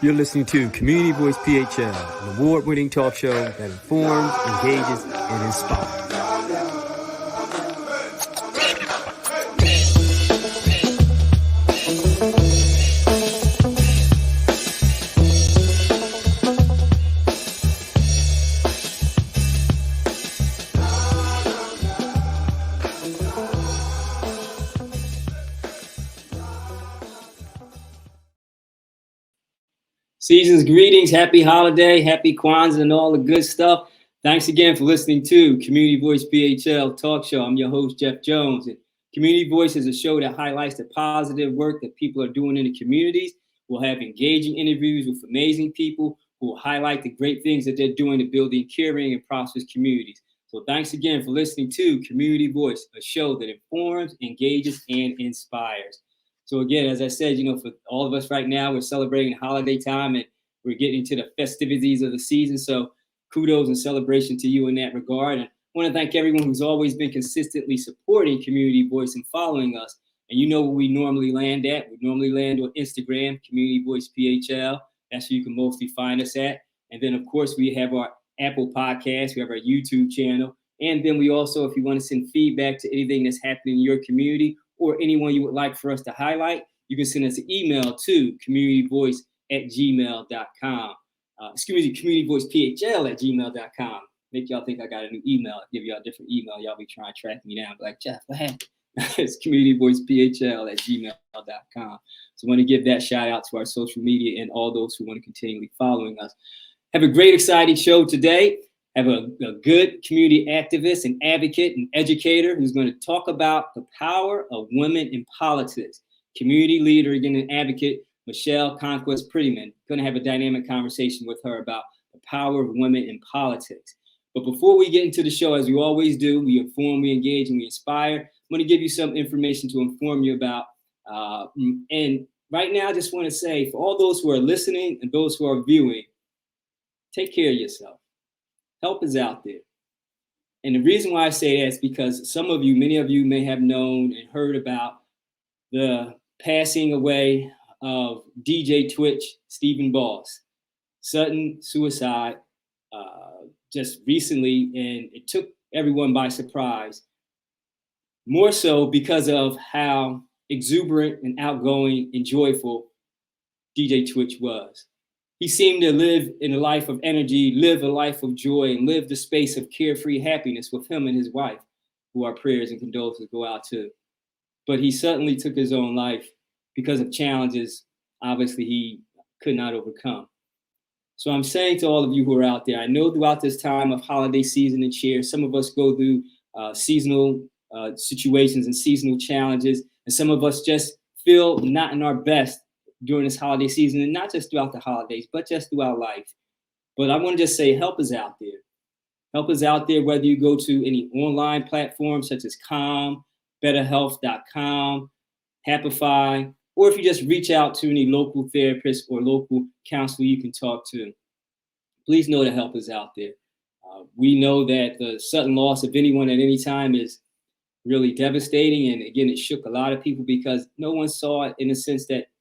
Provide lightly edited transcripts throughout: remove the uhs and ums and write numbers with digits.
You're listening to Community Voice PHL, an award-winning talk show that informs, engages, and inspires. Season's greetings, happy holiday, happy Kwanzaa, and all the good stuff. Thanks again for listening to Community Voice PHL Talk Show. I'm your host, Jeff Jones. And Community Voice is a show that highlights the positive work that people are doing in the communities. We'll have engaging interviews with amazing people who will highlight the great things that they're doing to build caring and prosperous communities. So thanks again for listening to Community Voice, a show that informs, engages, and inspires. So again, as I said, for all of us right now, we're celebrating holiday time and we're getting into the festivities of the season. So kudos and celebration to you in that regard. And I want to thank everyone who's always been consistently supporting Community Voice and following us. And you know where we normally land at. We normally land on Instagram, Community Voice PHL. That's where you can mostly find us at. And then, of course, we have our Apple podcast. We have our YouTube channel. And then we also, if you want to send feedback to anything that's happening in your community, or anyone you would like for us to highlight, you can send us an email to communityvoice@gmail.com. communityvoicephl@gmail.com. Make y'all think I got a new email. I'll give y'all a different email. Y'all be trying to track me down. Be like, Jeff, what happened? It's communityvoicephl@gmail.com. So I want to give that shout out to our social media and all those who want to continually following us. Have a great, exciting show today. Have a good community activist and advocate and educator who's going to talk about the power of women in politics. Community leader and advocate, Michelle Conquest-Prettyman. Going to have a dynamic conversation with her about the power of women in politics. But before we get into the show, as we always do, we inform, we engage, and we inspire. I'm going to give you some information to inform you about. And right now, I just want to say, for all those who are listening and those who are viewing, take care of yourself. Help is out there. And the reason why I say that is because many of you may have known and heard about the passing away of DJ Twitch, Stephen Boss. Sudden suicide just recently, and it took everyone by surprise. More so because of how exuberant and outgoing and joyful DJ Twitch was. He seemed to live in a life of energy, live a life of joy, and live the space of carefree happiness with him and his wife, who our prayers and condolences go out to. But he suddenly took his own life because of challenges, obviously, he could not overcome. So I'm saying to all of you who are out there, I know throughout this time of holiday season and cheer, some of us go through seasonal situations and seasonal challenges, and some of us just feel not in our best during this holiday season, and not just throughout the holidays, but just throughout life. But I want to just say help is out there. Help is out there, whether you go to any online platforms such as betterhealth.com, Happify, or if you just reach out to any local therapist or local counselor you can talk to. Please know that help is out there. We know that the sudden loss of anyone at any time is really devastating. And again, it shook a lot of people because no one saw it, in the sense that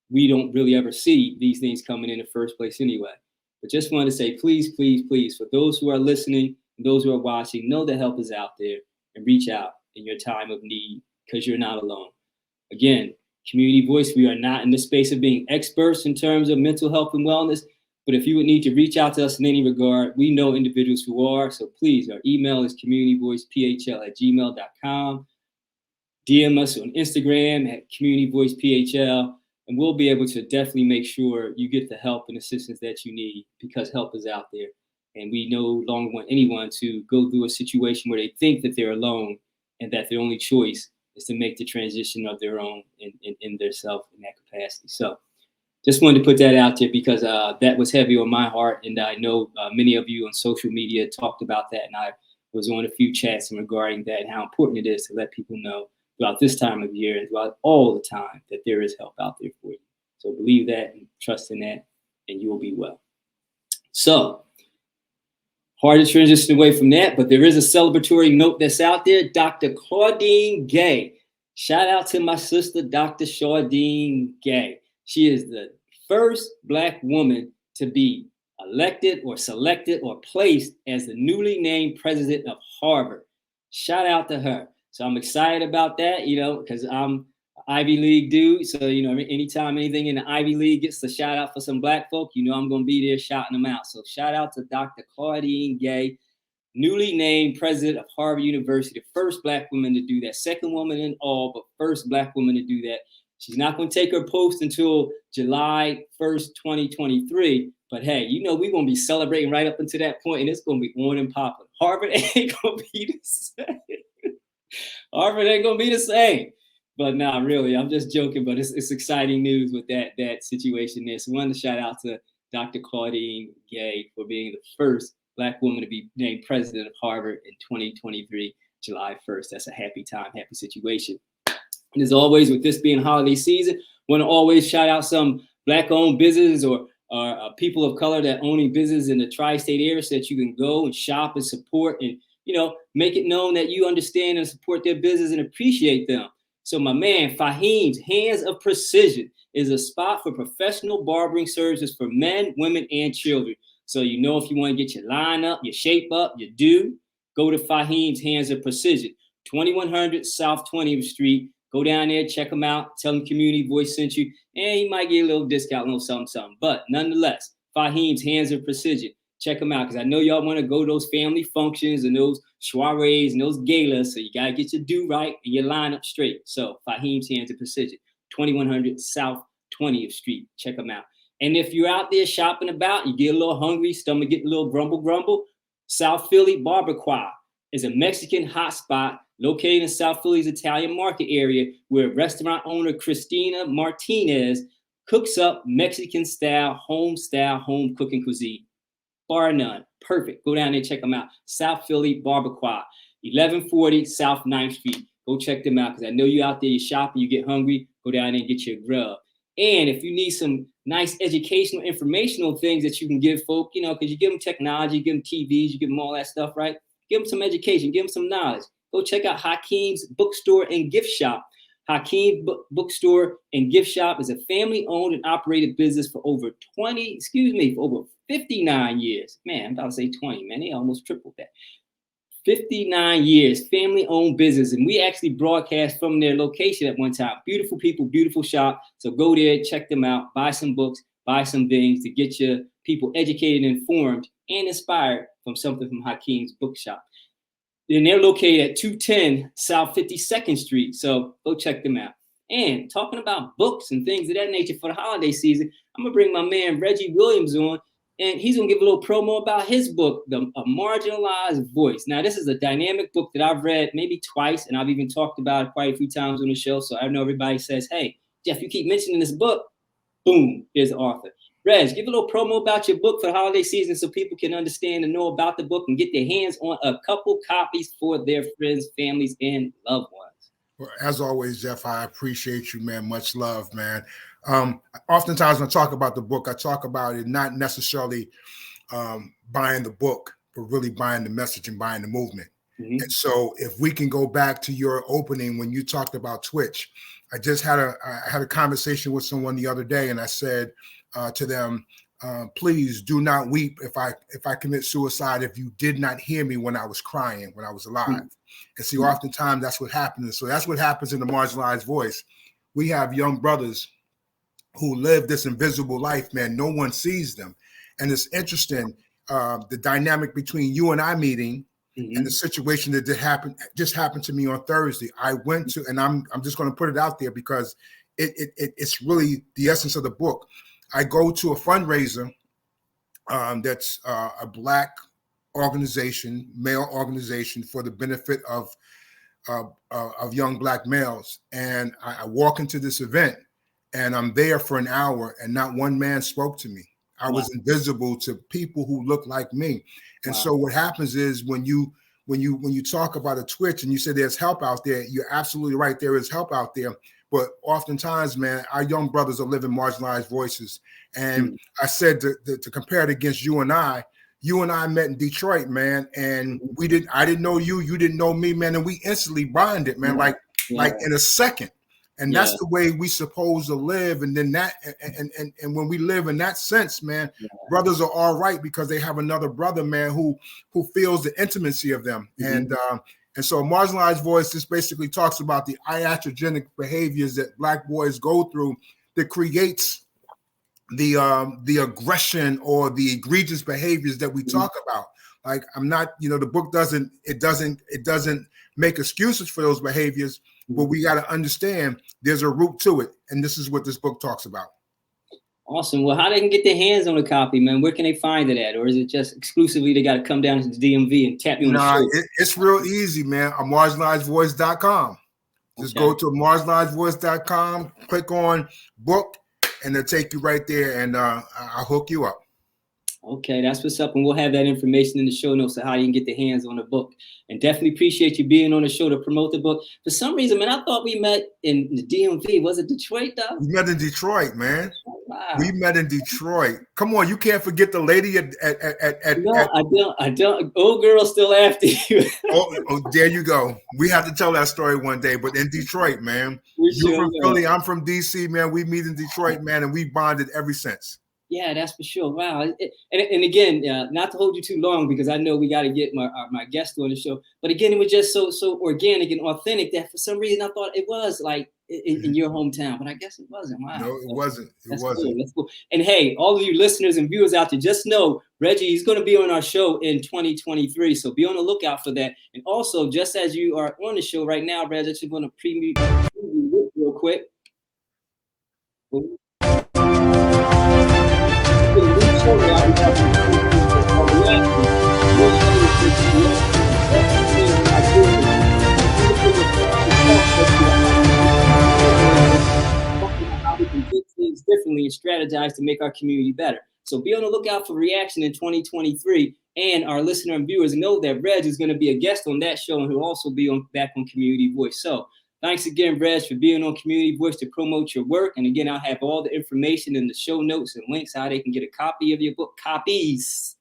we don't really ever see these things coming in the first place anyway. But just wanted to say, please, please, please, for those who are listening and those who are watching, know that help is out there and reach out in your time of need, because you're not alone. Again, Community Voice, we are not in the space of being experts in terms of mental health and wellness, but if you would need to reach out to us in any regard, we know individuals who are. So please, our email is communityvoicephl@gmail.com. DM us on Instagram at CommunityVoicePHL. And we'll be able to definitely make sure you get the help and assistance that you need, because help is out there. And we no longer want anyone to go through a situation where they think that they're alone and that their only choice is to make the transition of their own in their self in that capacity. So just wanted to put that out there because that was heavy on my heart. And I know many of you on social media talked about that. And I was on a few chats regarding that and how important it is to let people know throughout this time of year and throughout all the time that there is help out there for you. So believe that and trust in that, and you will be well. So hard to transition away from that, but there is a celebratory note that's out there. Dr. Claudine Gay. Shout out to my sister, Dr. Claudine Gay. She is the first Black woman to be elected or selected or placed as the newly named president of Harvard. Shout out to her. So I'm excited about that, because I'm Ivy League dude. So, anytime anything in the Ivy League gets a shout out for some Black folk, I'm going to be there shouting them out. So shout out to Dr. Claudine Gay, newly named president of Harvard University, the first Black woman to do that, second woman in all, but first Black woman to do that. She's not going to take her post until July 1st, 2023. But hey, we're going to be celebrating right up until that point, and it's going to be on and popping. Harvard ain't going to be the same. Harvard ain't going to be the same. But nah, really, I'm just joking, but it's exciting news with that situation there. So I wanted to shout out to Dr. Claudine Gay for being the first Black woman to be named president of Harvard in 2023, July 1st. That's a happy time, happy situation. And as always, with this being holiday season, want to always shout out some Black-owned businesses or people of color that owning business in the tri-state area so that you can go and shop and support and, make it known that you understand and support their business and appreciate them. So my man, Faheem's Hands of Precision is a spot for professional barbering services for men, women, and children. So, if you want to get your line up, your shape up, your do, go to Faheem's Hands of Precision, 2100 South 20th Street. Go down there, check them out, tell them Community Voice sent you, and you might get a little discount, a little something. But nonetheless, Faheem's Hands of Precision. Check them out, because I know y'all want to go to those family functions and those soirees and those galas, so you got to get your do right and your line up straight. So Faheem's Hands of Precision, 2100 South 20th Street. Check them out. And if you're out there shopping about, you get a little hungry, stomach get a little grumble, South Philly Barbacoa is a Mexican hotspot located in South Philly's Italian market area, where restaurant owner Christina Martinez cooks up Mexican-style, home cooking cuisine. Bar none. Perfect. Go down there, check them out. South Philly Barbacoa, 1140 South 9th Street. Go check them out, because I know you out there, you shopping, you get hungry, go down there and get your grub. And if you need some nice educational, informational things that you can give folk, because you give them technology, you give them TVs, you give them all that stuff, right? Give them some education, give them some knowledge. Go check out Hakim's Bookstore and Gift Shop. Hakim Bookstore and Gift Shop is a family-owned and operated business for over 59 years. Man, I'm about to say 20, man. They almost tripled that. 59 years, family-owned business. And we actually broadcast from their location at one time. Beautiful people, beautiful shop. So go there, check them out, buy some books, buy some things to get your people educated, informed, and inspired from something from Hakim's Bookshop. And they're located at 210 South 52nd Street. So go check them out. And talking about books and things of that nature for the holiday season, I'm going to bring my man Reggie Williams on, and he's going to give a little promo about his book, A Marginalized Voice. Now, this is a dynamic book that I've read maybe twice, and I've even talked about it quite a few times on the show. So I know everybody says, hey, Jeff, you keep mentioning this book. Boom, here's the author. Reg, give a little promo about your book for the holiday season so people can understand and know about the book and get their hands on a couple copies for their friends, families, and loved ones. Well, as always, Jeff, I appreciate you, man. Much love, man. Oftentimes when I talk about the book, I talk about it not necessarily buying the book, but really buying the message and buying the movement. Mm-hmm. And so if we can go back to your opening when you talked about Twitch, I just had a conversation with someone the other day, and I said to them, please do not weep if I commit suicide if you did not hear me when I was crying, when I was alive. Mm-hmm. And see, oftentimes that's what happens. So that's what happens in the marginalized voice. We have young brothers who live this invisible life, man. No one sees them. And it's interesting, the dynamic between you and I meeting, mm-hmm. and the situation that just happened to me on Thursday. I went to, and I'm just going to put it out there because it's really the essence of the book. I go to a fundraiser that's a Black organization, male organization, for the benefit of young Black males. And I walk into this event, and I'm there for an hour, and not one man spoke to me. I was invisible to people who look like me. And so what happens is when you talk about a Twitch and you say there's help out there, you're absolutely right. There is help out there. But oftentimes, man, our young brothers are living marginalized voices. And I said to compare it against you and I met in Detroit, man. And I didn't know you, you didn't know me, man. And we instantly bonded, man, like in a second. And that's the way we supposed to live. And then that, and when we live in that sense, man, brothers are all right because they have another brother, man, who feels the intimacy of them. And so Marginalized Voice just basically talks about the iatrogenic behaviors that Black boys go through that creates the aggression or the egregious behaviors that we talk about. Like, I'm not, the book doesn't make excuses for those behaviors, but we got to understand there's a root to it. And this is what this book talks about. Awesome. Well, how they can get their hands on a copy, man? Where can they find it at? Or is it just exclusively they got to come down to the DMV and tap you on the shoulder? It's real easy, man. Marginalizedvoice.com. Just go to marginalizedvoice.com, click on book, and they'll take you right there, and I'll hook you up. Okay, that's what's up. And we'll have that information in the show notes of how you can get the hands on the book. And definitely appreciate you being on the show to promote the book. For some reason, man, I thought we met in the DMV. Was it Detroit, though? We met in Detroit, man. Oh, wow. We met in Detroit. Come on, you can't forget the lady at I don't. Old girl still after you. oh, there you go. We have to tell that story one day, but in Detroit, man. You're from Philly, I'm from DC, man. We meet in Detroit, man, and we bonded ever since. Yeah, that's for sure. Wow. And again, not to hold you too long because I know we got to get my guest on the show. But again, it was just so organic and authentic that for some reason I thought it was like in your hometown, but I guess it wasn't. Wow. No, it wasn't. It wasn't. Cool. That's cool. And hey, all of you listeners and viewers out there, just know Reggie is going to be on our show in 2023. So be on the lookout for that. And also, just as you are on the show right now, Reggie, I'm going to preview real quick. How we can do things differently and strategize to make our community better. So be on the lookout for reaction in 2023. And our listener and viewers know that Reg is going to be a guest on that show, and he'll also be back on Community Voice. So thanks again, Reg, for being on Community Voice to promote your work. And again, I'll have all the information in the show notes and links how they can get a copy of your book, copies.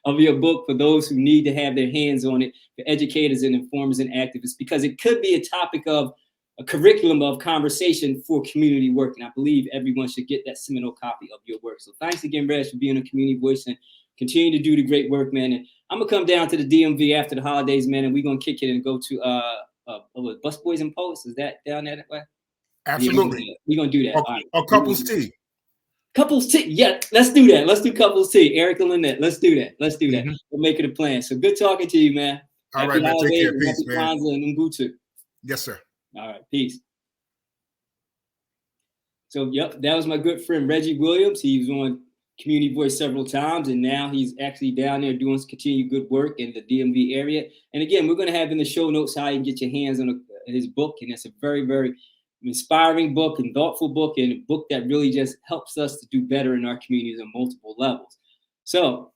Of your book for those who need to have their hands on it, for educators and informers and activists, because it could be a topic of a curriculum of conversation for community work. And I believe everyone should get that seminal copy of your work. So thanks again, Reg, for being on Community Voice and continue to do the great work, man. And I'm going to come down to the DMV after the holidays, man, and we're going to kick it and go to Bus Boys and Poets. Is that down there that way? Absolutely. We're going to do that. All right. Or Couples Tea. Couples tea. Yeah, let's do that. Let's do couples tea. Eric and Lynette. Let's do that. Mm-hmm. We'll make it a plan. So good talking to you, man. All right, man. Take care. Peace, man. And Ubuntu. Yes, sir. All right. Peace. So, yep, that was my good friend, Reggie Williams. He was on Community Voice several times, and now he's actually down there doing continued good work in the DMV area. And again, we're going to have in the show notes how you can get your hands on his book. And it's a very, very inspiring book and thoughtful book, and a book that really just helps us to do better in our communities on multiple levels. So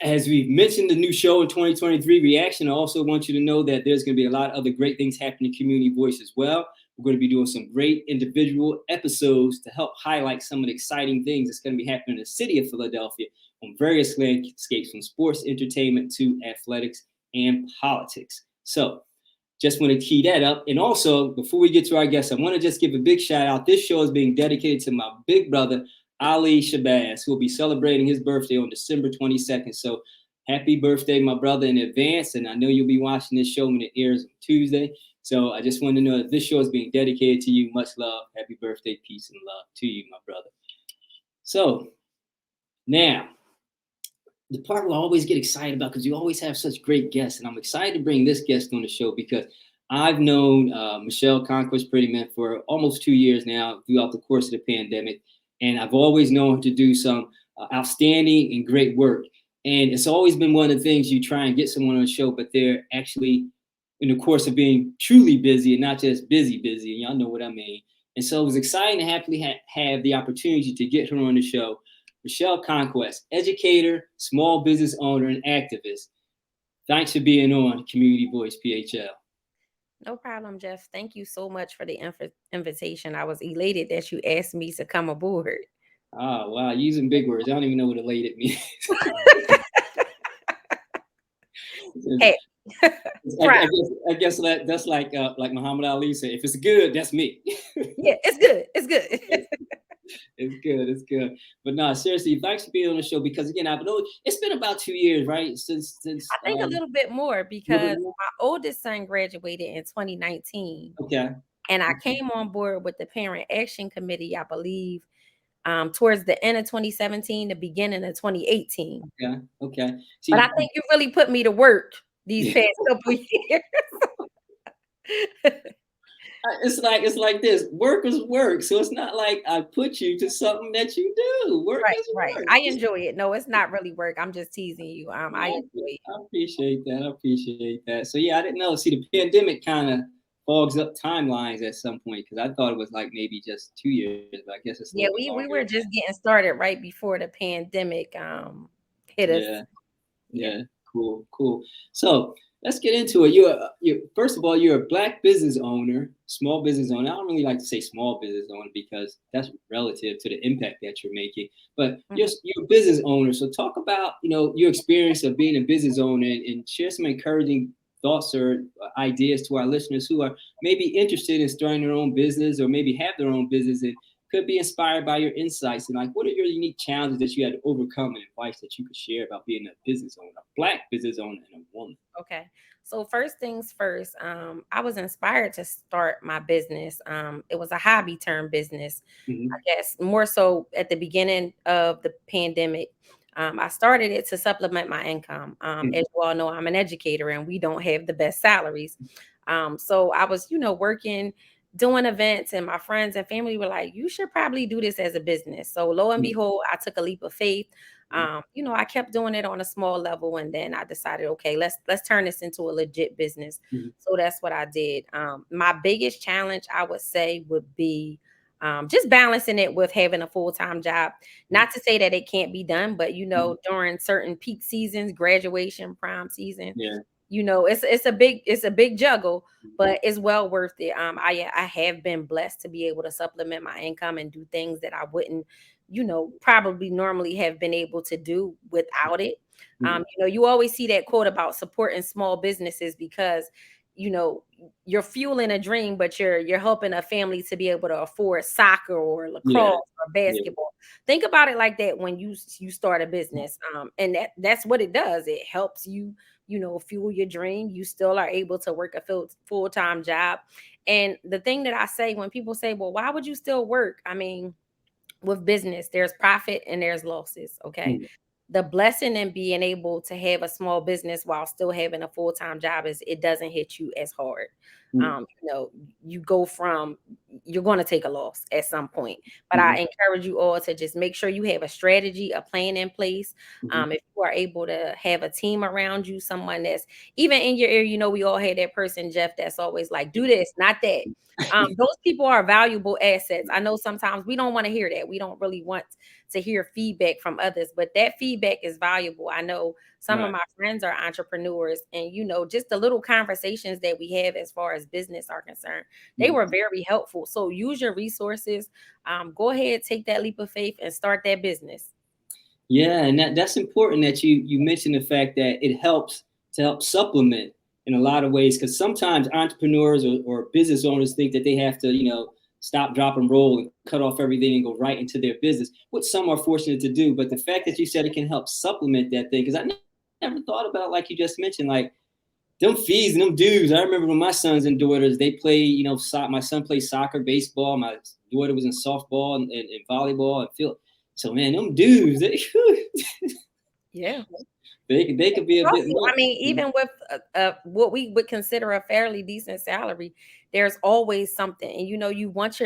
as we've mentioned the new show in 2023 reaction, I also want you to know that there's going to be a lot of other great things happening in Community Voice as well. We're going to be doing some great individual episodes to help highlight some of the exciting things that's going to be happening in the city of Philadelphia on various landscapes, from sports, entertainment to athletics and politics. So just want to key that up. And also, before we get to our guests, I want to just give a big shout out. This show is being dedicated to my big brother, Ali Shabazz, who will be celebrating his birthday on December 22nd. So happy birthday, my brother, in advance. And I know you'll be watching this show when it airs on Tuesday. So I just want to know that this show is being dedicated to you. Much love. Happy birthday, peace, and love to you, my brother. So now, the part we'll always get excited about, because you always have such great guests. And I'm excited to bring this guest on the show because I've known Michelle Conquest-Prettyman for almost 2 years now throughout the course of the pandemic. And I've always known her to do some outstanding and great work. And it's always been one of the things you try and get someone on the show, but they're actually in the course of being truly busy and not just busy, and y'all know what I mean. And so it was exciting to happily have the opportunity to get her on the show. Michelle Conquest, educator, small business owner, and activist. Thanks for being on Community Voice PHL. No problem, Jeff. Thank you so much for the invitation. I was elated that you asked me to come aboard. Oh, wow. Using big words. I don't even know what elated means. Hey, Proud. I guess that's like Muhammad Ali said, if it's good, that's me. Yeah, it's good. It's good. It's good. It's good. But no, seriously, thanks for being on the show because again, I've known it's been about 2 years, right? Since I think a little bit more a because little bit more? my oldest son graduated in 2019, Okay. and I Okay. came on board with the Parent Action Committee, I believe, towards the end of 2017, the beginning of 2018. Okay. Okay. But See, I think you really put me to work these past couple years. it's like this. Work is work, so it's not like I put you to something that you do. Work Right, is right. work. I enjoy it. No, it's not really work. I'm just teasing you. I No, enjoy it. I appreciate that. I appreciate that. So yeah, I didn't know. See, the pandemic kind of fogs up timelines at some point because I thought it was like maybe just 2 years, but I guess it's a Yeah, little bit we longer were than just getting started right before the pandemic hit that. us. Yeah. Yeah. Yeah, cool, cool. So let's get into it. You're first of all, you're a Black business owner, small business owner. I don't really like to say small business owner because that's relative to the impact that you're making. But Mhm. you're a business owner. So talk about your experience of being a business owner and share some encouraging thoughts or ideas to our listeners who are maybe interested in starting their own business or maybe have their own business and could be inspired by your insights and like what are your unique challenges that you had to overcome and advice that you could share about being a business owner, a Black business owner and a woman. Okay. So first things first, I was inspired to start my business. It was a hobby turned business. I Mm-hmm. guess more so at the beginning of the pandemic. I started it to supplement my income. Mm-hmm. As you all know, I'm an educator and we don't have the best salaries. So I was, working, doing events, and my friends and family were like, you should probably do this as a business. So lo and behold, I took a leap of faith. I kept doing it on a small level, and then I decided, okay, let's turn this into a legit business. Mm-hmm. So that's what I did. My biggest challenge, I would say, would be just balancing it with having a full-time job. Not to say that it can't be done, but during certain peak seasons, graduation, prime season, Yeah. it's a big juggle, but it's well worth it. I have been blessed to be able to supplement my income and do things that I wouldn't, probably normally have been able to do without it. Mm-hmm. You always see that quote about supporting small businesses because you know you're fueling a dream, but you're helping a family to be able to afford soccer or Yeah. lacrosse or basketball. Think about it like that when you start a business, and that's what it does. It helps you, fuel your dream. You still are able to work a full-time job. And the thing that I say when people say, well, why would you still work? I mean, with business, there's profit and there's losses. Okay. Yeah. The blessing in being able to have a small business while still having a full-time job is it doesn't hit you as hard. Mm-hmm. You go from you're going to take a loss at some point, but Mm-hmm. I encourage you all to just make sure you have a strategy, a plan in place. Mm-hmm. If you are able to have a team around you, someone that's even in your ear, we all had that person, Jeff, that's always like, do this, not that. Those people are valuable assets. I know sometimes we don't want to hear that. We don't really want to hear feedback from others, but that feedback is valuable. I know some of Right. my friends are entrepreneurs, and just the little conversations that we have as far as business are concerned, they Mm-hmm. were very helpful. So use your resources. Go ahead, take that leap of faith and start that business. Yeah, and that's important that you mentioned the fact that it helps to help supplement in a lot of ways because sometimes entrepreneurs or business owners think that they have to stop, drop, and roll and cut off everything and go right into their business, which some are fortunate to do. But the fact that you said it can help supplement that thing, because I never thought about it like you just mentioned, like them fees and them dues. I remember when my sons and daughters, they play, my son played soccer, baseball. My daughter was in softball and volleyball and field. So man, them dues, Yeah. they could be a bit Also, I much. mean, even with what we would consider a fairly decent salary, there's always something, and you want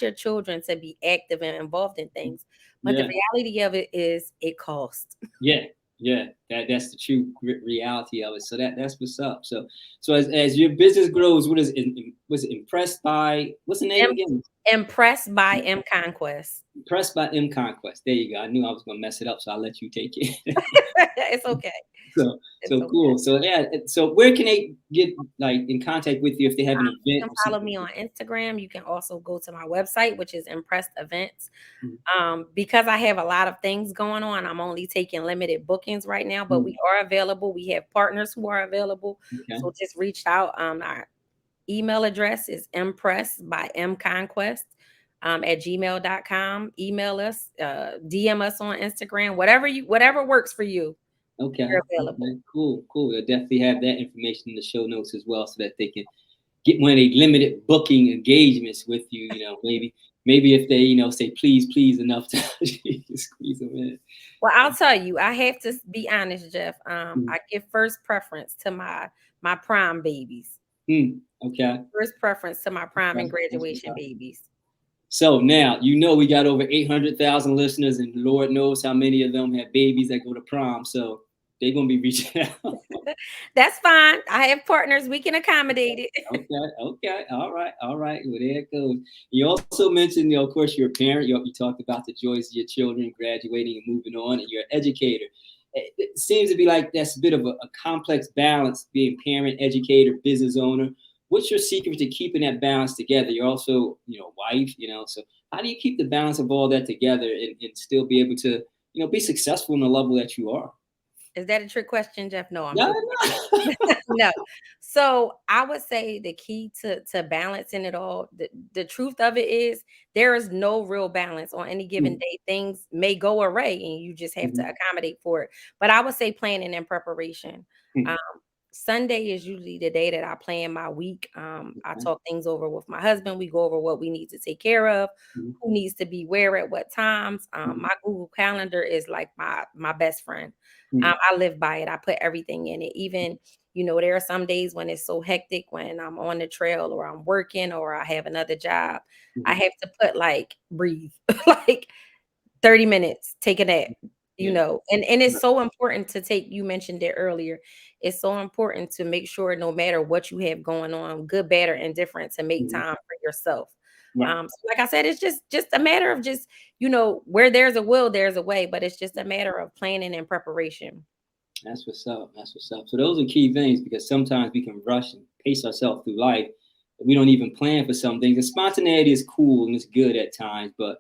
your children to be active and involved in things, but the Yeah, reality of it is it costs. yeah, yeah. That's the true reality of it. So that's what's up. So as your business grows, was it impressed by what's the name again? Impressed by Conquest. Impressed by Conquest. There you go. I knew I was gonna mess it up, so I'll let you take it. It's okay. So It's okay. cool. So yeah. So where can they get like in contact with you if they have an You event? can follow me on Instagram. You can also go to my website, which is Impressed Events. Mhm. Because I have a lot of things going on, I'm only taking limited bookings right now now, but we are available. We have partners who are available. Okay. So just reach out. Our email address is impress@mconquest at gmail.com. Email us, DM us on Instagram, whatever works for you. Okay. We're available. Okay. Cool. Cool. I'll definitely have that information in the show notes as well, so that they can get one of the limited booking engagements with you. You know, maybe if they, you know, say please enough to squeeze them in. Well, I'll tell you, I have to be honest, Jeff. I give first preference to my prime babies. Okay. First preference to my prime and graduation babies. So now, you know, we got over 800,000 listeners, and Lord knows how many of them have babies that go to prom. So they're going to be reaching out. That's fine. I have partners. We can accommodate it. Okay. All right. Well, there it goes. You also mentioned, you know, of course, you're a parent. You talked about the joys of your children graduating and moving on, and you're an educator. It seems to be like that's a bit of a complex balance, being parent, educator, business owner. What's your secret to keeping that balance together? You're also, you know, wife, you know, so how do you keep the balance of all that together and still be able to, you know, be successful in the level that you are? Is that a trick question, Jeff? No, I'm No. no. So I would say the key to balancing it all, the truth of it is there is no real balance on any given day. Things may go awry and you just have to accommodate for it. But I would say planning and preparation. Sunday is usually the day that I plan my week. I talk things over with my husband. We go over what we need to take care of, who needs to be where at what times. My Google Calendar is like my best friend. I live by it. I put everything in it. Even, you know, there are some days when it's so hectic, when I'm on the trail or I'm working or I have another job, I have to put like breathe, like 30 minutes, take a nap. You know, and it's so important to take, you mentioned it earlier. It's so important to make sure no matter what you have going on, good, bad, or indifferent, to make time for yourself. So like I said, it's just a matter of just, you know, where there's a will, there's a way, but it's just a matter of planning and preparation. That's what's up. So those are key things, because sometimes we can rush and pace ourselves through life. We don't even plan for some things. And spontaneity is cool and it's good at times, but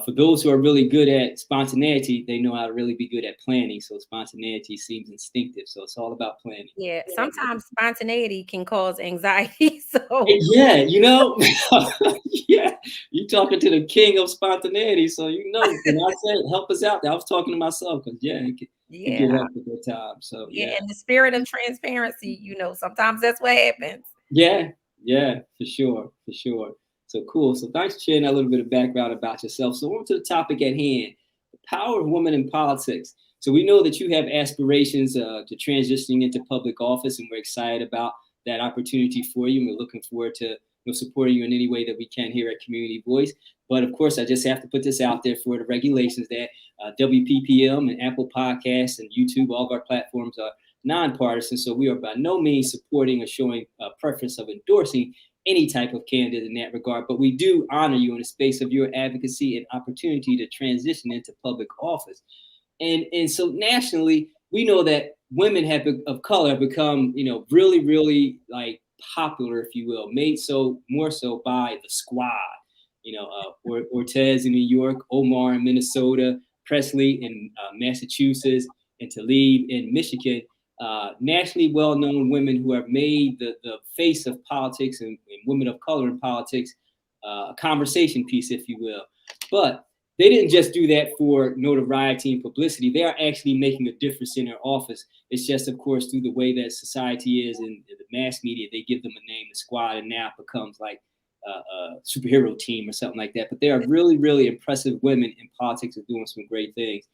for those who are really good at spontaneity, they know how to really be good at planning. So spontaneity seems instinctive. So it's all about planning. Yeah, sometimes spontaneity can cause anxiety. So yeah, you know, yeah, you talking to the king of spontaneity. So you know, when I said help us out, I was talking to myself, because it get help at that time. So yeah, in the spirit of transparency, you know, sometimes that's what happens. Yeah, for sure. So cool. So thanks for sharing a little bit of background about yourself. So on to the topic at hand, the power of women in politics. So we know that you have aspirations to transitioning into public office, and we're excited about that opportunity for you. And we're looking forward to supporting you in any way that we can here at Community Voice. But of course, I just have to put this out there for the regulations that WPPM and Apple Podcasts and YouTube, all of our platforms are nonpartisan. So we are by no means supporting or showing a preference of endorsing any type of candidate in that regard. But we do honor you in the space of your advocacy and opportunity to transition into public office. And so nationally, we know that women of color have become, you know, really, really like popular, if you will, made so more so by the squad. You know, Ortez in New York, Omar in Minnesota, Presley in Massachusetts, and Tlaib in Michigan. Nationally well-known women who have made the face of politics and women of color in politics a conversation piece, if you will. But they didn't just do that for notoriety and publicity. They are actually making a difference in their office. It's just, of course, through the way that society is and the mass media, they give them a name, the squad, and now it becomes like a superhero team or something like that. But they are really, really impressive women in politics and doing some great things.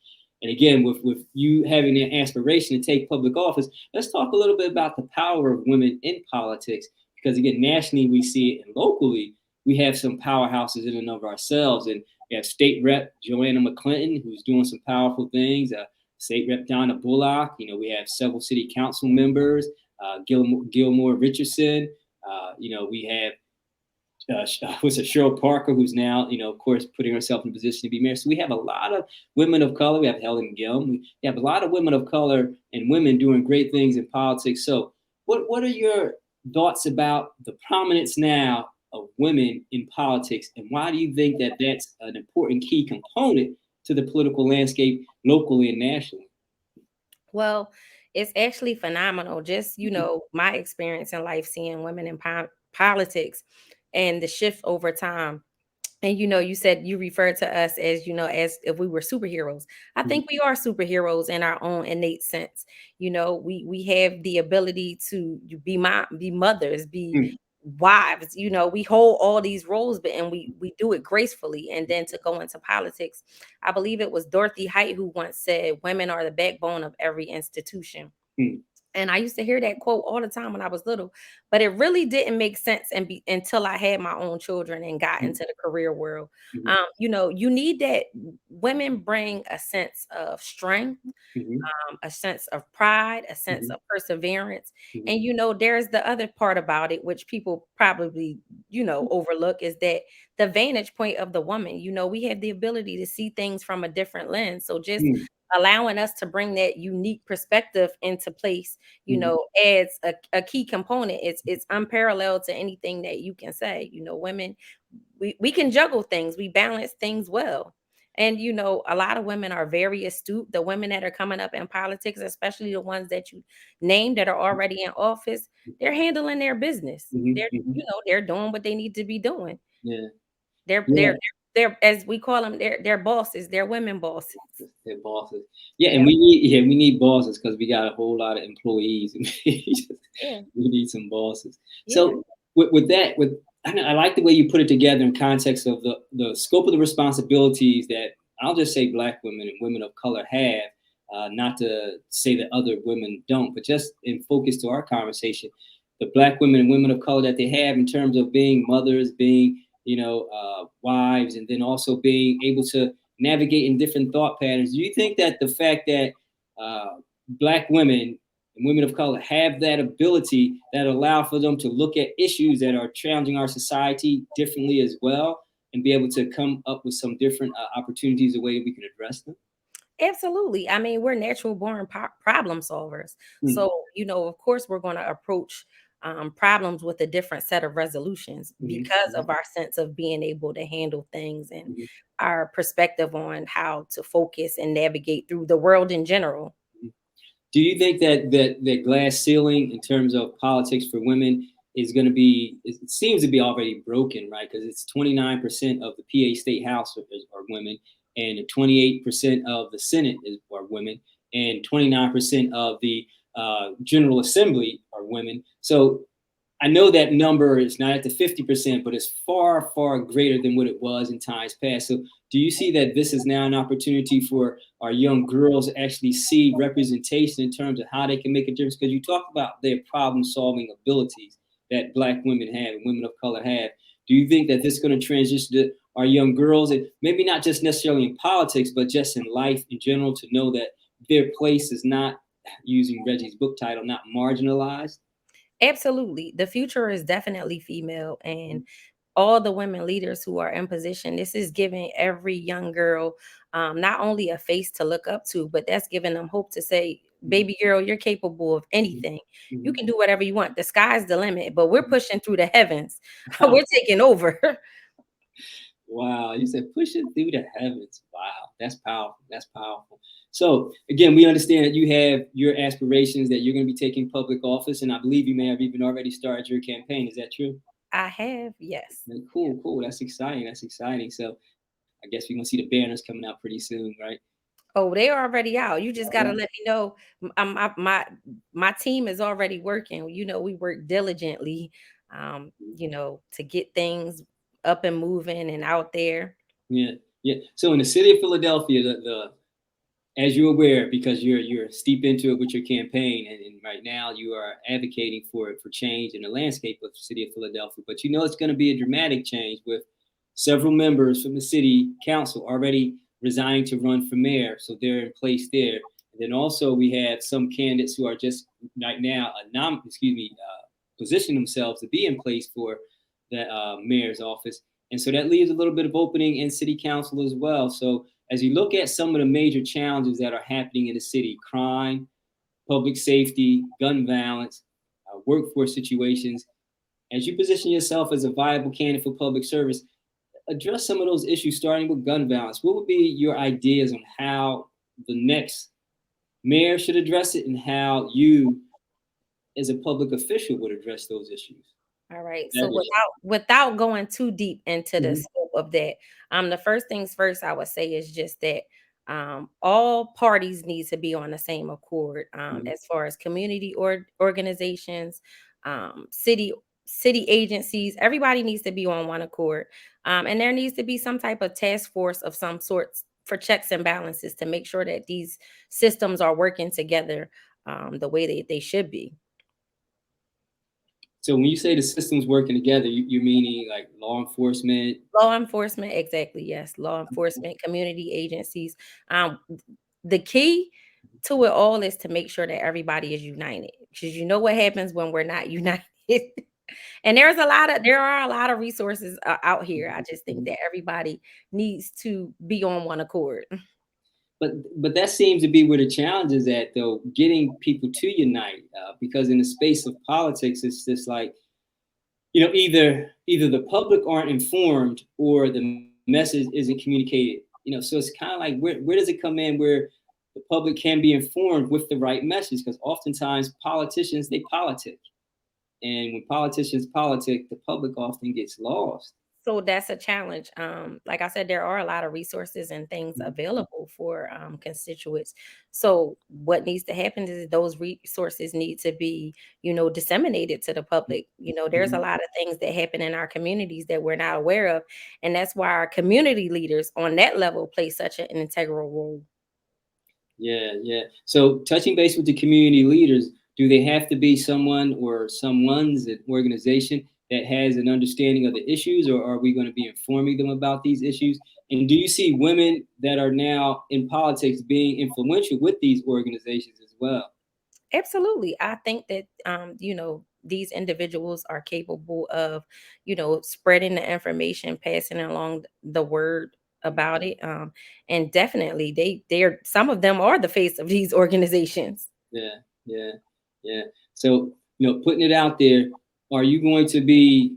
And again, with you having an aspiration to take public office, let's talk a little bit about the power of women in politics. Because again, nationally we see it, and locally we have some powerhouses in and of ourselves. And we have State Rep Joanna McClinton, who's doing some powerful things. State Rep Donna Bullock. You know, we have several city council members. Gilmore Richardson. You know, we have Cheryl Parker, who's now, you know, of course, putting herself in a position to be mayor. So we have a lot of women of color. We have Helen Gilm. We have a lot of women of color and women doing great things in politics. So what are your thoughts about the prominence now of women in politics, and why do you think that that's an important key component to the political landscape locally and nationally? Well, it's actually phenomenal. Just, my experience in life seeing women in politics and the shift over time. And you said you referred to us as, as if we were superheroes. I think we are superheroes in our own innate sense. We have the ability to be mothers, be wives. We hold all these roles, but and we do it gracefully. And then to go into politics, I believe it was Dorothy Height who once said, "Women are the backbone of every institution." And I used to hear that quote all the time when I was little, but it really didn't make sense until I had my own children and got into the career world. You need that. Women bring a sense of strength, a sense of pride, a sense of perseverance. And there's the other part about it, which people probably, overlook, is that the vantage point of the woman. We have the ability to see things from a different lens. So just allowing us to bring that unique perspective into place, adds a key component. It's unparalleled to anything that you can say. Women, we can juggle things, we balance things well. And a lot of women are very astute. The women that are coming up in politics, especially the ones that you named that are already in office, they're handling their business. They're doing what they need to be doing. Yeah. They're as we call them, they're bosses. They're women bosses. They're bosses. Yeah, and we need bosses because we got a whole lot of employees. We need some bosses. Yeah. So with that, I like the way you put it together in context of the scope of the responsibilities that I'll just say Black women and women of color have. Not to say that other women don't, but just in focus to our conversation, the Black women and women of color that they have in terms of being mothers, being wives, and then also being able to navigate in different thought patterns. Do you think that the fact that Black women and women of color have that ability that allow for them to look at issues that are challenging our society differently as well, and be able to come up with some different opportunities, the way that we can address them? Absolutely. I mean, we're natural born problem solvers. So, of course, we're going to approach problems with a different set of resolutions because of our sense of being able to handle things and our perspective on how to focus and navigate through the world in general. Do you think that glass ceiling in terms of politics for women is going to be, it seems to be already broken, right? Because it's 29% of the PA State House are women, and 28% of the Senate are women, and 29% of the General Assembly are women. So I know that number is not at the 50%, but it's far, far greater than what it was in times past. So do you see that this is now an opportunity for our young girls to actually see representation in terms of how they can make a difference? Because you talk about their problem-solving abilities that Black women have and women of color have. Do you think that this is going to transition to our young girls, and maybe not just necessarily in politics, but just in life in general, to know that their place is not, using Reggie's book title, not marginalized? Absolutely. The future is definitely female, and all the women leaders who are in position, this is giving every young girl not only a face to look up to, but that's giving them hope to say, baby girl, you're capable of anything. You can do whatever you want. The sky's the limit, but we're pushing through the heavens. We're taking over. Wow, you said pushing through the heavens. Wow, that's powerful. That's powerful. So again, we understand that you have your aspirations, that you're going to be taking public office, and I believe you may have even already started your campaign. Is that true? I have, yes. Cool. That's exciting. So I guess we're going to see the banners coming out pretty soon, right? Oh, they're already out. You just got to let me know. My team is already working. We work diligently, to get things up and moving and out there. Yeah. So in the city of Philadelphia, as you're aware, because you're steep into it with your campaign, and right now you are advocating for change in the landscape of the city of Philadelphia. But it's going to be a dramatic change with several members from the city council already resigning to run for mayor, so they're in place there. And then also we have some candidates who are just right now position themselves to be in place for the mayor's office, and so that leaves a little bit of opening in city council as well. So as you look at some of the major challenges that are happening in the city, crime, public safety, gun violence, workforce situations, as you position yourself as a viable candidate for public service, address some of those issues, starting with gun violence. What would be your ideas on how the next mayor should address it and how you, as a public official, would address those issues. All right. So without going too deep into the scope of that, the first things first I would say is just that all parties need to be on the same accord, as far as community organizations, city agencies. Everybody needs to be on one accord, and there needs to be some type of task force of some sorts for checks and balances to make sure that these systems are working together the way they should be. So when you say the system's working together, you're meaning like law enforcement? Law enforcement, exactly. Yes, law enforcement, community agencies. The key to it all is to make sure that everybody is united, because you know what happens when we're not united. And there are a lot of resources out here. I just think that everybody needs to be on one accord. But that seems to be where the challenge is at, though, getting people to unite, because in the space of politics, it's just like, either the public aren't informed or the message isn't communicated. So it's kind of like, where does it come in where the public can be informed with the right message? Because oftentimes politicians, they politic, and when politicians politic, the public often gets lost. So that's a challenge. Like I said, there are a lot of resources and things available for constituents. So what needs to happen is those resources need to be, disseminated to the public. There's a lot of things that happen in our communities that we're not aware of. And that's why our community leaders on that level play such an integral role. Yeah. So touching base with the community leaders, do they have to be someone or someone's organization that has an understanding of the issues, or are we going to be informing them about these issues? And do you see women that are now in politics being influential with these organizations as well? Absolutely. I think that, these individuals are capable of, spreading the information, passing along the word about it. And definitely they're some of them are the face of these organizations. Yeah. So, putting it out there, are you going to be,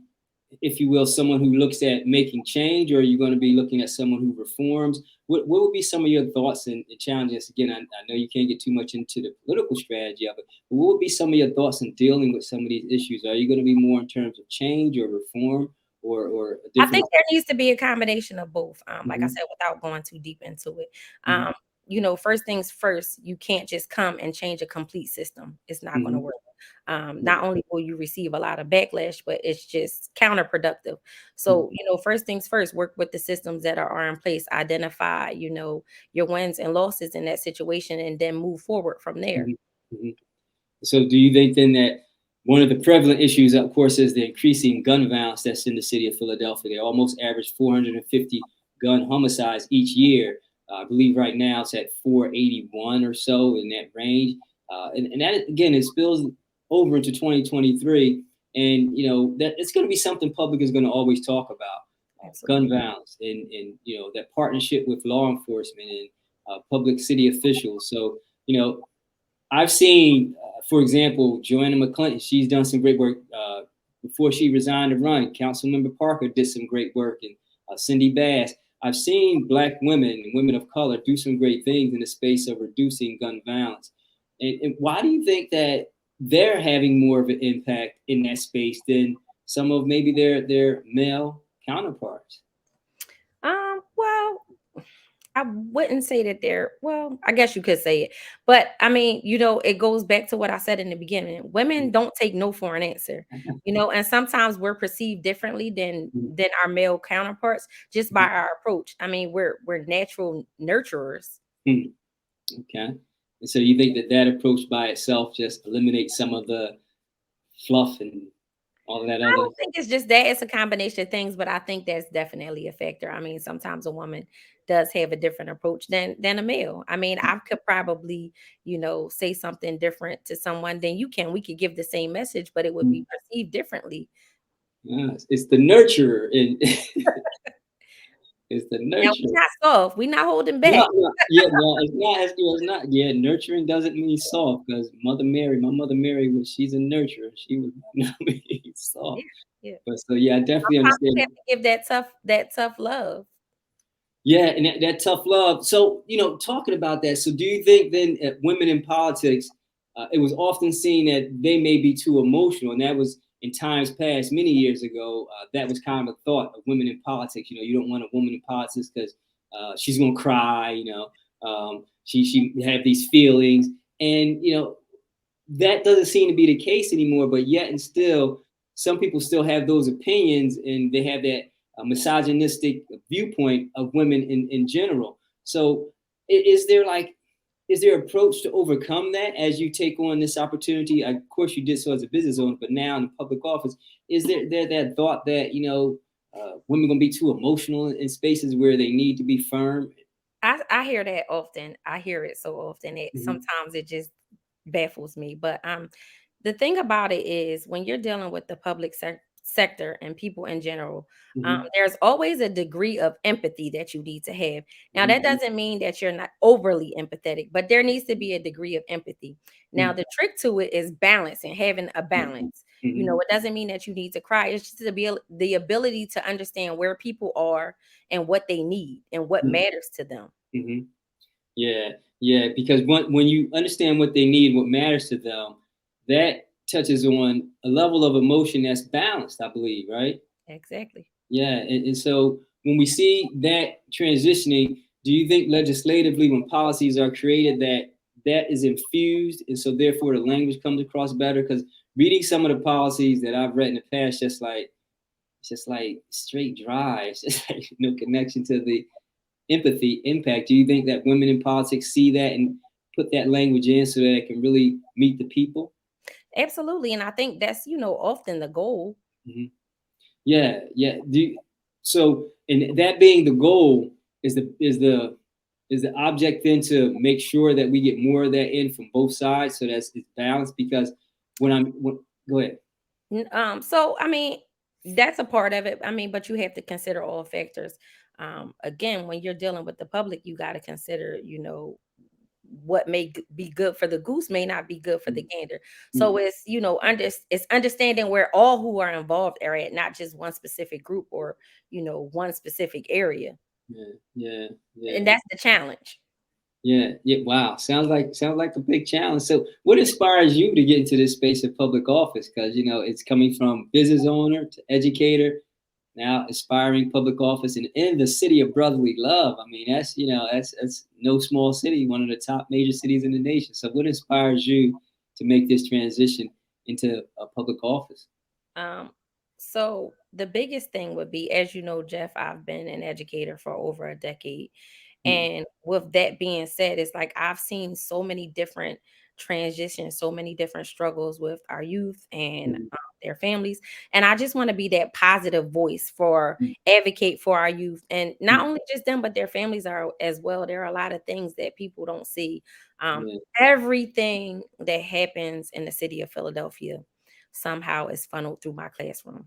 if you will, someone who looks at making change, or are you going to be looking at someone who reforms? What would be some of your thoughts and challenges? Again, I know you can't get too much into the political strategy of it, but what would be some of your thoughts in dealing with some of these issues? Are you going to be more in terms of change or reform, or a I different? think there needs to be a combination of both. Like I said, without going too deep into it. First things first, you can't just come and change a complete system. It's not going to work. Not only will you receive a lot of backlash, but it's just counterproductive. So, first things first, work with the systems that are in place, identify, your wins and losses in that situation, and then move forward from there. So do you think then that one of the prevalent issues, of course, is the increasing gun violence that's in the city of Philadelphia? They almost average 450 gun homicides each year. I believe right now it's at 481 or so, in that range. And that, again, it spills over into 2023. And, that it's going to be something public is going to always talk about. Gun violence and that partnership with law enforcement and public city officials. So, I've seen, for example, Joanna McClinton, she's done some great work before she resigned to run. Councilmember Parker did some great work, and Cindy Bass. I've seen Black women and women of color do some great things in the space of reducing gun violence. And why do you think that they're having more of an impact in that space than some of maybe their male counterparts? Well, I wouldn't say that I guess you could say it, but I mean, it goes back to what I said in the beginning. Women don't take no for an answer, and sometimes we're perceived differently than our male counterparts just by our approach. I mean, we're natural nurturers. Okay. And so you think that approach by itself just eliminates some of the fluff and all of that other? I don't think it's just that. It's a combination of things, but I think that's definitely a factor. I mean, sometimes a woman does have a different approach than a male. I mean, I could probably, say something different to someone than you can. We could give the same message, but it would be perceived differently. Yes, it's the nurturer, and it's the nurturer. Now, we're not soft. We're not holding back. No, it's not. Yeah, nurturing doesn't mean soft, because my mother Mary, she's a nurturer. She was not mean soft. Yeah. But so, yeah, I definitely understand. You have to give that tough love. Yeah, and that tough love. So, talking about that, so do you think then women in politics, it was often seen that they may be too emotional, and that was in times past, many years ago, that was kind of a thought of women in politics. You don't want a woman in politics because she's gonna cry. She have these feelings, and that doesn't seem to be the case anymore. But yet and still, some people still have those opinions, and they have that misogynistic viewpoint of women in general. So, is there an approach to overcome that as you take on this opportunity? Of course, you did so as a business owner, but now in the public office, is there that thought that women gonna be too emotional in spaces where they need to be firm? I hear that often. I hear it so often that sometimes it just baffles me. But the thing about it is when you're dealing with the public sector and people in general, there's always a degree of empathy that you need to have. Now, that doesn't mean that you're not overly empathetic, but there needs to be a degree of empathy. Now, the trick to it is balance and having a balance. It doesn't mean that you need to cry. It's just the ability to understand where people are and what they need and what matters to them. Yeah, yeah, because when you understand what they need, what matters to them, that touches on a level of emotion that's balanced, I believe, right? Exactly. Yeah, and so when we see that transitioning, do you think legislatively, when policies are created, that is infused, and so therefore the language comes across better? Because reading some of the policies that I've read in the past, it's just like straight dry. It's just like no connection to the empathy impact. Do you think that women in politics see that and put that language in so that it can really meet the people? Absolutely. And I think that's, often the goal. Mhm. Yeah, yeah. So, and that being the goal, is the object then to make sure that we get more of that in from both sides, so that's it's balanced. Because go ahead. So I mean, that's a part of it. I mean, but you have to consider all factors. Again, when you're dealing with the public, you got to consider, what may be good for the goose may not be good for the gander. So it's, it's understanding where all who are involved are at, not just one specific group or, one specific area. Yeah, yeah, yeah. And that's the challenge. Yeah, yeah. Wow, sounds like a big challenge. So, what inspires you to get into this space of public office? Because it's coming from business owner to educator, now aspiring public office, and in the city of brotherly love. I mean, that's no small city, one of the top major cities in the nation. So, what inspires you to make this transition into a public office? Um, so the biggest thing would be, as you know, Jeff, I've been an educator for over a decade. Mm, And with that being said, it's like I've seen so many different transitions, so many different struggles with our youth and mm, their families. And I just want to be that positive voice for mm, advocate for our youth, and not mm. only just them, but their families are as well. There are a lot of things that people don't see. Yeah. Everything that happens in the city of Philadelphia somehow is funneled through my classroom,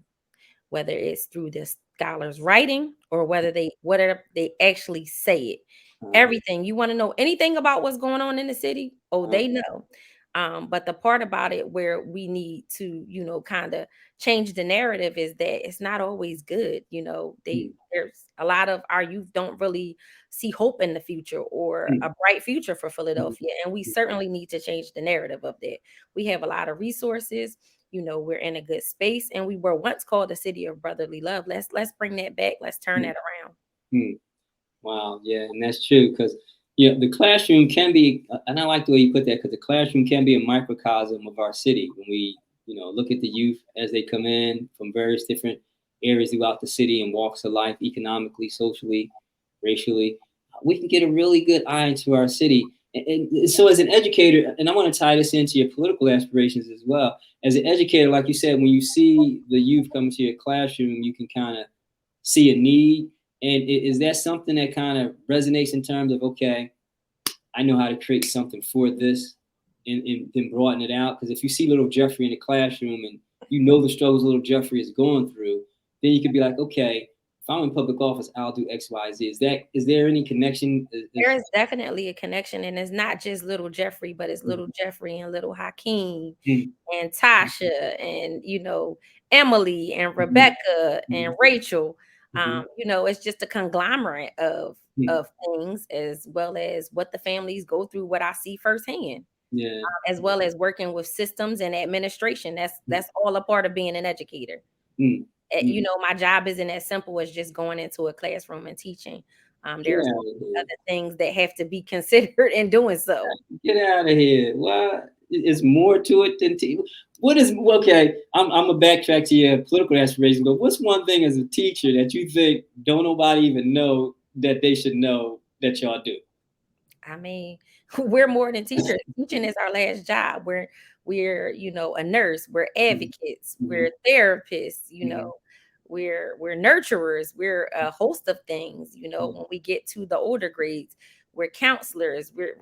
whether it's through the scholars writing or whether they actually say it. Uh, Everything. You want to know anything about what's going on in the city? Oh, uh, they know. But the part about it where we need to, kind of change the narrative is that it's not always good. mm, There's a lot of our youth don't really see hope in the future or mm, a bright future for mm, Philadelphia. And we certainly need to change the narrative of that. We have a lot of resources. We're in a good space, and we were once called the city of brotherly love. Let's bring that back. Let's turn mm, that around. mm. Wow, yeah, and that's true because the classroom can be, and I like the way you put that, because the classroom can be a microcosm of our city. When we look at the youth as they come in from various different areas throughout the city and walks of life, economically, socially, racially, we can get a really good eye into our city. And so, as an educator, and I want to tie this into your political aspirations as well. As an educator, like you said, when you see the youth come to your classroom, you can kind of see a need. And is that something that kind of resonates in terms of, okay, I know how to create something for this, and then broaden it out? Because if you see little Jeffrey in the classroom and the struggles little Jeffrey is going through, then you could be like, okay, if I'm in public office, I'll do X, Y, Z. Is there any connection? There is definitely a connection, and it's not just little Jeffrey, but it's little Jeffrey and little Hakim Mhm, and Tasha and Emily and mhm, Rebecca and mhm, Rachel. You know, it's just a conglomerate of Mm. things, as well as what the families go through, what I see firsthand, Yeah. as well as working with systems and administration. That's all a part of being an educator. Mm. You Mm. know, my job isn't as simple as just going into a classroom and teaching. Get There's out of here. other things that have to be considered in doing so. Get out of here. What? It's more to it than what is okay? I'm gonna backtrack to your political aspirations, but what's one thing as a teacher that you think don't nobody even know that they should know that y'all do? I mean, we're more than teachers. Teaching is our last job. We're, you know, a nurse, we're Mhm. advocates, Mhm. we're therapists, you Mhm. know, we're nurturers, we're a host of things, you know, Mhm. when we get to the older grades, we're counselors, we're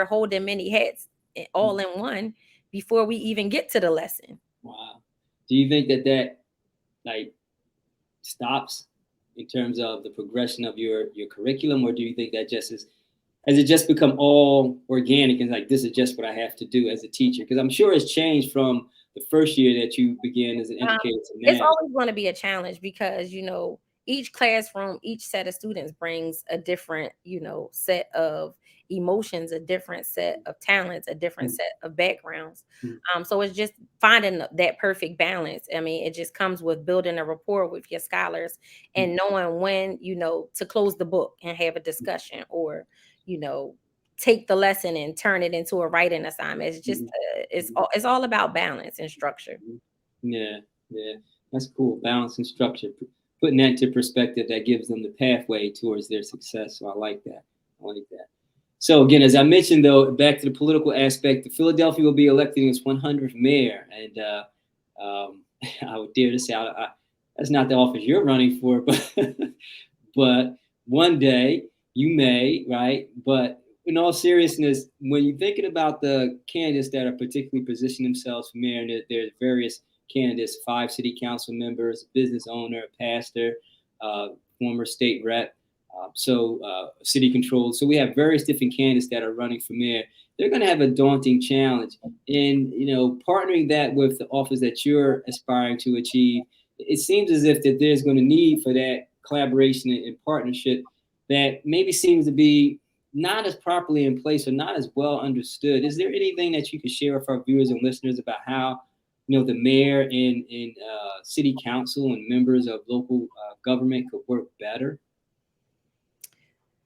holding many hats all in one before we even get to the lesson. Wow. Do you think that like stops in terms of the progression of your curriculum, or do you think that just is has it just become all organic and like this is just what I have to do as a teacher? Because I'm sure it's changed from the first year that you began as an Um, educator to it's now. always going to be a challenge because, you know, each classroom, each set of students brings a different, you know, set of emotions, a different set of talents, a different Mm. set of backgrounds. Mm. So it's just finding that perfect balance. I mean, it just comes with building a rapport with your scholars Mm. and knowing when, you know, to close the book and have a discussion, or, you know, take the lesson and turn it into a writing assignment. It's just, Mhm. Mhm. it's all about balance and structure. Mhm. Yeah, yeah, that's cool. Balance and structure, putting that into perspective, that gives them the pathway towards their success. So I like that. I like that. So again, as I mentioned, though, back to the political aspect, the Philadelphia will be electing its 100th mayor, and I would dare to say that's not the office you're running for, but but one day you may, right? But in all seriousness, when you're thinking about the candidates that are particularly positioning themselves for mayor, and there's various candidates, 5 city council members, business owner, pastor, uh, former state rep, city controlled. So we have various different candidates that are running for mayor. They're going to have a daunting challenge, and partnering that with the office that you're aspiring to achieve. It seems as if that there's going to need for that collaboration and partnership that maybe seems to be not as properly in place or not as well understood. Is there anything that you could share with our viewers and listeners about how the mayor and city council and members of local government could work better?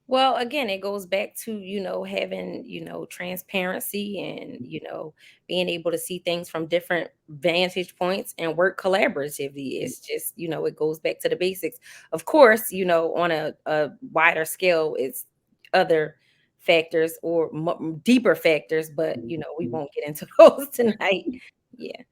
Well, again, it goes back to, you know, having, you know, transparency and, you know, being able to see things from different vantage points and work collaboratively. It's just, you know, it goes back to the basics. Of course, you know, on a wider scale, it's other factors or deeper factors, but, you know, we won't get into those tonight. Yeah.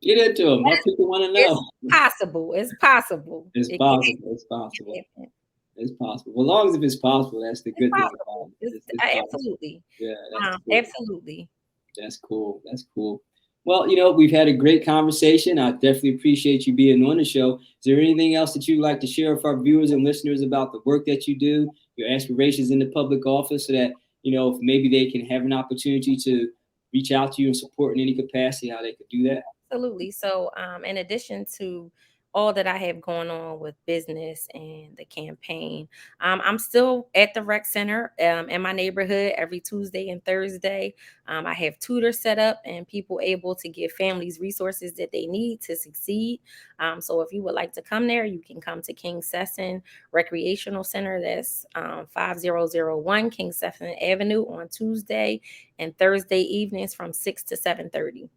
Get into them. My people want to It's know. possible. It's possible. It's It possible. It's can possible. happen. It's possible. Well, as long as if it's possible, that's the It's good thing about possible. it. It's possible. Absolutely. Yeah, that's cool. Absolutely. That's cool. That's cool. Well, we've had a great conversation. I definitely appreciate you being on the show. Is there anything else that you'd like to share with our viewers and listeners about the work that you do, your aspirations in the public office, so that, if maybe they can have an opportunity to reach out to you and support in any capacity, how they could do that? Absolutely. So, in addition to all that I have going on with business and the campaign, I'm still at the rec center in my neighborhood every Tuesday and Thursday. I have tutors set up and people able to give families resources that they need to succeed. So, if you would like to come there, you can come to King Sesson Recreational Center. That's 5001 King Sesson Avenue on Tuesday and Thursday evenings from 6 to 7:30.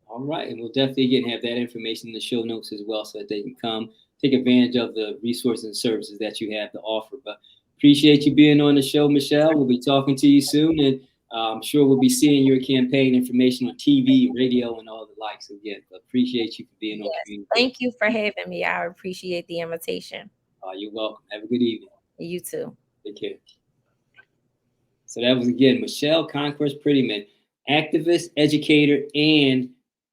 All right, and we'll definitely again have that information in the show notes as well, so that they can come take advantage of the resources and services that you have to offer. But appreciate you being on the show, Michelle. We'll be talking to you soon, and I'm sure we'll be seeing your campaign information on TV, radio, and all the likes again. But appreciate you for being on Yes. Community Thank Voice. you for having me. I appreciate the invitation. You're welcome. Have a good evening. You too. Take care. So that was again Michelle Conquest-Prettyman, activist, educator, and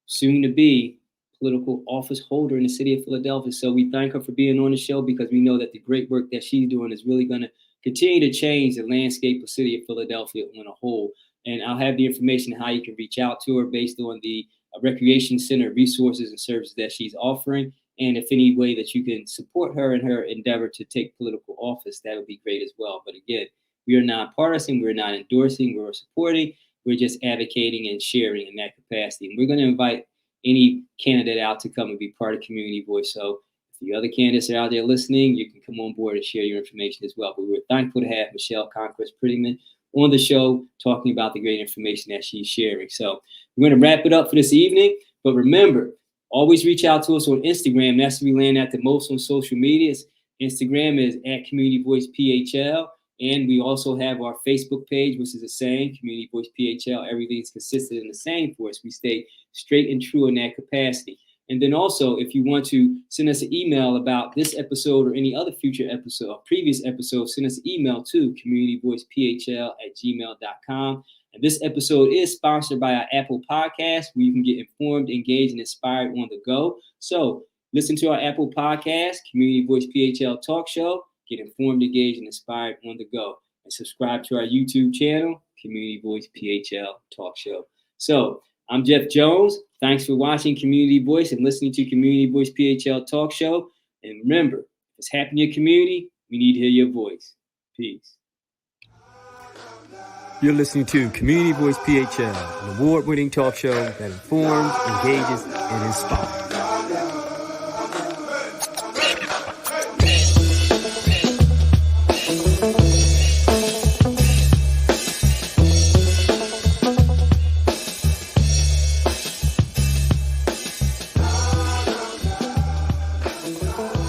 soon to be political office holder in the city of Philadelphia. So we thank her for being on the show, because we know that the great work that she's doing is really going to continue to change the landscape of the city of Philadelphia on a whole. And I'll have the information on how you can reach out to her based on the recreation center resources and services that she's offering. And if any way that you can support her in her endeavor to take political office, that would be great as well. But again, we are not partisan. We're not endorsing. We're supporting. We're just advocating and sharing in that capacity. And we're going to invite any candidate out to come and be part of Community Voice. So if the other candidates are out there listening, you can come on board and share your information as well. But we're thankful to have Michelle Conquest-Prettyman on the show talking about the great information that she's sharing. So we're going to wrap it up for this evening. But remember, always reach out to us on Instagram. That's where we land at the most on social media. Instagram is @CommunityVoicePHL. And we also have our Facebook page, which is the same, Community Voice PHL. Everything's consistent in the same for us. We stay straight and true in that capacity. And then also, if you want to send us an email about this episode or any other future episode or previous episode, send us an email to communityvoicephl@gmail.com. And this episode is sponsored by our Apple Podcast, where you can get informed, engaged, and inspired on the go. So listen to our Apple Podcast, Community Voice PHL Talk Show. Get informed, engaged, and inspired on the go. And subscribe to our YouTube channel, Community Voice PHL Talk Show. So I'm Jeff Jones. Thanks for watching Community Voice and listening to Community Voice PHL Talk Show. And remember, if it's happening in your community, we need to hear your voice. Peace. You're listening to Community Voice PHL, an award-winning talk show that informs, engages, and inspires.